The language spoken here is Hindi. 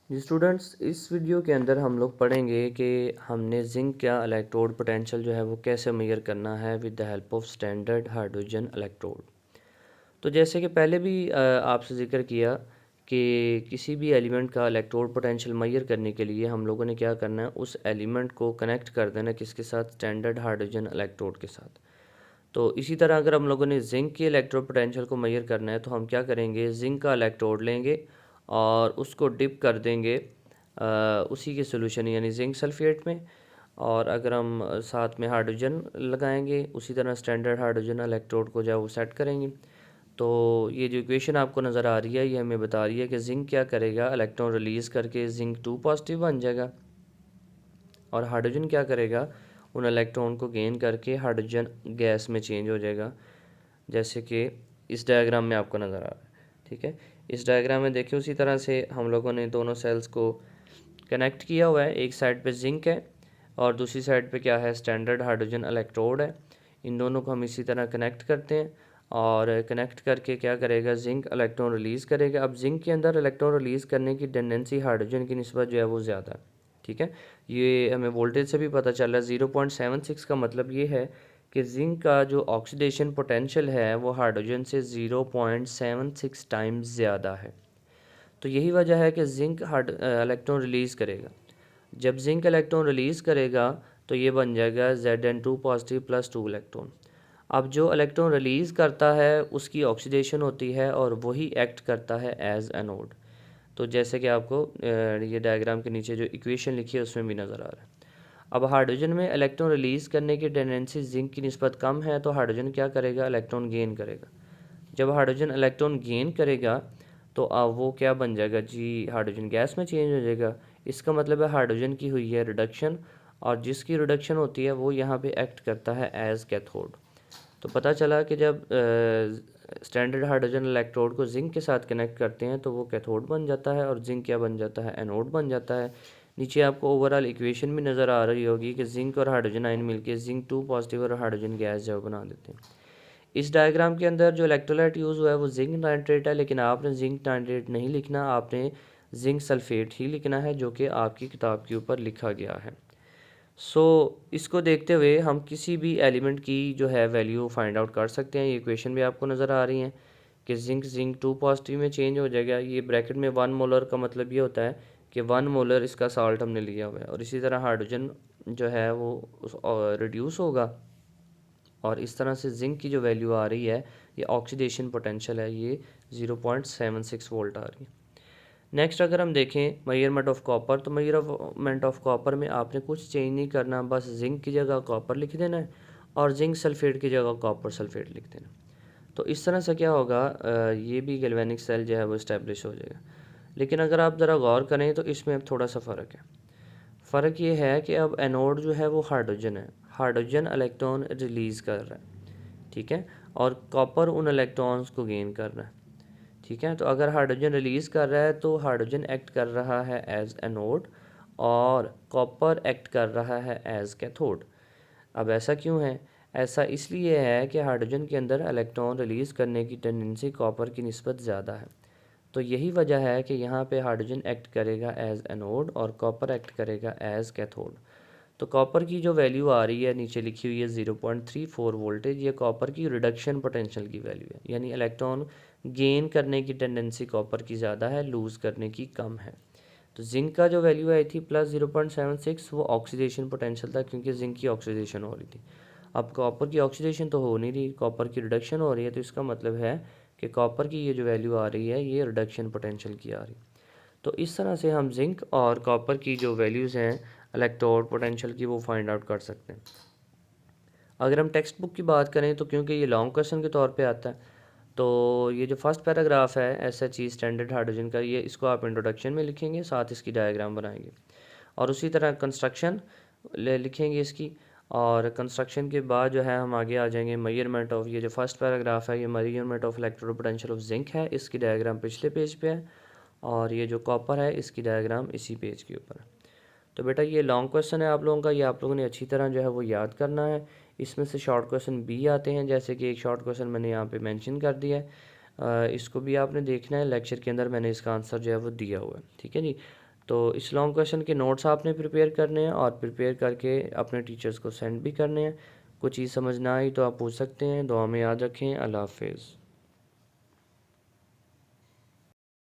जी स्टूडेंट्स, इस वीडियो के अंदर हम लोग पढ़ेंगे कि हमने जिंक का इलेक्ट्रोड पोटेंशियल जो है वो कैसे मेजर करना है with the help of standard hydrogen electrode. तो जैसे कि पहले भी आपसे जिक्र किया कि किसी भी एलिमेंट का इलेक्ट्रोड पोटेंशियल मेजर करने के लिए हम लोगों ने क्या करना है, उस एलिमेंट को कनेक्ट कर देना किसके साथ, स्टैंडर्ड हाइड्रोजन इलेक्ट्रोड के साथ। तो इसी तरह अगर हम लोगों ने जिंक के इलेक्ट्रोड पोटेंशियल को मेजर करना है तो हम क्या करेंगे, जिंक का इलेक्ट्रोड लेंगे और उसको डिप कर देंगे उसी के सोल्यूशन यानी जिंक सल्फेट में। और अगर हम साथ में हाइड्रोजन लगाएंगे, उसी तरह स्टैंडर्ड हाइड्रोजन इलेक्ट्रोड को जो है वो सेट करेंगे। तो ये जो इक्वेशन आपको नज़र आ रही है ये हमें बता रही है कि जिंक क्या करेगा, इलेक्ट्रॉन रिलीज़ करके जिंक 2 पॉजिटिव बन जाएगा, और हाइड्रोजन क्या करेगा, उन इलेक्ट्रॉन को गेन करके हाइड्रोजन गैस में चेंज हो जाएगा, जैसे कि इस डायग्राम में आपको नज़र आ रहा है। ठीक है, इस डायग्राम में देखिए उसी तरह से हम लोगों ने दोनों सेल्स को कनेक्ट किया हुआ है। एक साइड पे जिंक है और दूसरी साइड पे क्या है, स्टैंडर्ड हाइड्रोजन इलेक्ट्रोड है। इन दोनों को हम इसी तरह कनेक्ट करते हैं और कनेक्ट करके क्या करेगा, जिंक इलेक्ट्रॉन रिलीज़ करेगा। अब जिंक के अंदर इलेक्ट्रॉन रिलीज़ करने की टेंडेंसी हाइड्रोजन की निस्बत जो है वो ज़्यादा है। ठीक है, ये हमें वोल्टेज से भी पता चल रहा है। 0.76 का मतलब ये है कि जिंक का जो ऑक्सीडेशन पोटेंशियल है वो हाइड्रोजन से 0.76 टाइम्स ज़्यादा है। तो यही वजह है कि जिंक इलेक्ट्रॉन रिलीज़ करेगा। जब जिंक इलेक्ट्रॉन रिलीज़ करेगा तो ये बन जाएगा Zn2 पॉजिटिव प्लस 2 इलेक्ट्रॉन। अब जो इलेक्ट्रॉन रिलीज़ करता है उसकी ऑक्सीडेशन होती है और वही एक्ट करता है एज एनोड। तो जैसे कि आपको ये डायग्राम के नीचे जो इक्वेशन लिखी है उसमें भी नज़र आ रहा है। अब हाइड्रोजन में इलेक्ट्रॉन रिलीज़ करने की टेंडेंसी जिंक की निस्बत कम है, तो हाइड्रोजन क्या करेगा, इलेक्ट्रॉन गेन करेगा। जब हाइड्रोजन इलेक्ट्रॉन गेन करेगा तो अब वो क्या बन जाएगा जी, हाइड्रोजन गैस में चेंज हो जाएगा। इसका मतलब है हाइड्रोजन की हुई है रिडक्शन, और जिसकी रिडक्शन होती है वो यहाँ पे एक्ट करता है एज कैथोड। तो पता चला कि जब स्टैंडर्ड हाइड्रोजन इलेक्ट्रोड को जिंक के साथ कनेक्ट करते हैं तो वो कैथोड बन जाता है और जिंक क्या बन जाता है, एनोड बन जाता है। नीचे आपको ओवरऑल इक्वेशन भी नज़र आ रही होगी कि जिंक और हाइड्रोजन आयन मिलकर जिंक 2 पॉजिटिव और हाइड्रोजन गैस जो बना देते हैं। इस डायग्राम के अंदर जो इलेक्ट्रोलाइट यूज़ हुआ है वो जिंक नाइट्रेट है, लेकिन आपने जिंक नाइट्रेट नहीं लिखना, आपने जिंक सल्फेट ही लिखना है जो कि आपकी किताब के ऊपर लिखा गया है। इसको देखते हुए हम किसी भी एलिमेंट की जो है वैल्यू फाइंड आउट कर सकते हैं। ये इक्वेशन भी आपको नज़र आ रही है कि जिंक 2 पॉजिटिव में चेंज हो जाएगा। ये ब्रैकेट में 1 मोलर का मतलब ये होता है कि 1 मोलर इसका साल्ट हमने लिया हुआ है, और इसी तरह हाइड्रोजन जो है वो रिड्यूस होगा, और इस तरह से जिंक की जो वैल्यू आ रही है, ये ऑक्सीडेशन पोटेंशियल है, ये 0.76 वोल्ट आ रही है। नेक्स्ट अगर हम देखें मेजरमेंट ऑफ कॉपर, तो मेजरमेंट ऑफ कॉपर में आपने कुछ चेंज नहीं करना, बस जिंक की जगह कॉपर लिख देना है और जिंक सल्फेट की जगह कॉपर सल्फेट लिख देना। तो इस तरह से क्या होगा, ये भी गैल्वेनिक सेल जो है वो इस्टेब्लिश हो जाएगा। लेकिन अगर आप ज़रा गौर करें तो इसमें अब थोड़ा सा फ़र्क है। फ़र्क ये है कि अब एनोड जो है वो हाइड्रोजन है, हाइड्रोजन इलेक्ट्रॉन रिलीज़ कर रहा है। ठीक है, और कॉपर उन इलेक्ट्रॉन्स को गेन कर रहा है। ठीक है, तो अगर हाइड्रोजन रिलीज़ कर रहा है तो हाइड्रोजन एक्ट कर रहा है एज एनोड और कॉपर एक्ट कर रहा है एज कैथोड। अब ऐसा क्यों है, ऐसा इसलिए है कि हाइड्रोजन के अंदर इलेक्ट्रॉन रिलीज़ करने की टेंडेंसी कॉपर की निस्बत ज़्यादा है। तो यही वजह है कि यहाँ पे हाइड्रोजन एक्ट करेगा एज एनोड और कॉपर एक्ट करेगा एज कैथोड। तो कॉपर की जो वैल्यू आ रही है नीचे लिखी हुई है 0.34 वोल्टेज, ये कॉपर की रिडक्शन पोटेंशियल की वैल्यू है, यानी इलेक्ट्रॉन गेन करने की टेंडेंसी कॉपर की ज़्यादा है, लूज़ करने की कम है। तो जिंक का जो वैल्यू आई थी प्लस 0.76, वो ऑक्सीडेशन पोटेंशियल था क्योंकि जिंक की ऑक्सीडेशन हो रही थी। अब कॉपर की ऑक्सीडेशन तो हो नहीं रही, कॉपर की रिडक्शन हो रही है, तो इसका मतलब है कि कॉपर की ये जो वैल्यू आ रही है ये रिडक्शन पोटेंशियल की आ रही है। तो इस तरह से हम जिंक और कॉपर की जो वैल्यूज़ हैं इलेक्ट्रोड पोटेंशियल की वो फाइंड आउट कर सकते हैं। अगर हम टेक्स्ट बुक की बात करें तो क्योंकि ये लॉन्ग क्वेश्चन के तौर पे आता है, तो ये जो फर्स्ट पैराग्राफ है SHE स्टैंडर्ड हाइड्रोजन का, ये इसको आप इंट्रोडक्शन में लिखेंगे, साथ इसकी डायग्राम बनाएंगे और उसी तरह कंस्ट्रक्शन लिखेंगे इसकी। और कंस्ट्रक्शन के बाद जो है हम आगे आ जाएंगे मेजरमेंट ऑफ, ये जो फर्स्ट पैराग्राफ है ये measurement of electrode potential of zinc है, इसकी डायग्राम पिछले पेज पे है, और ये जो कॉपर है इसकी डायग्राम इसी पेज के ऊपर है। तो बेटा ये लॉन्ग क्वेश्चन है आप लोगों का, ये आप लोगों ने अच्छी तरह जो है वो याद करना है। इसमें से शॉर्ट क्वेश्चन भी आते हैं, जैसे कि एक शॉर्ट क्वेश्चन मैंने यहाँ पे मेंशन कर दिया है, इसको भी आपने देखना है। लेक्चर के अंदर मैंने इसका आंसर जो है वो दिया हुआ है। ठीक है जी। तो इस लॉन्ग क्वेश्चन के नोट्स आपने प्रिपेयर करने हैं और प्रिपेयर करके अपने टीचर्स को सेंड भी करने हैं। कोई चीज़ समझ ना आई तो आप पूछ सकते हैं। दुआ में याद रखें। अल्लाह हाफिज़।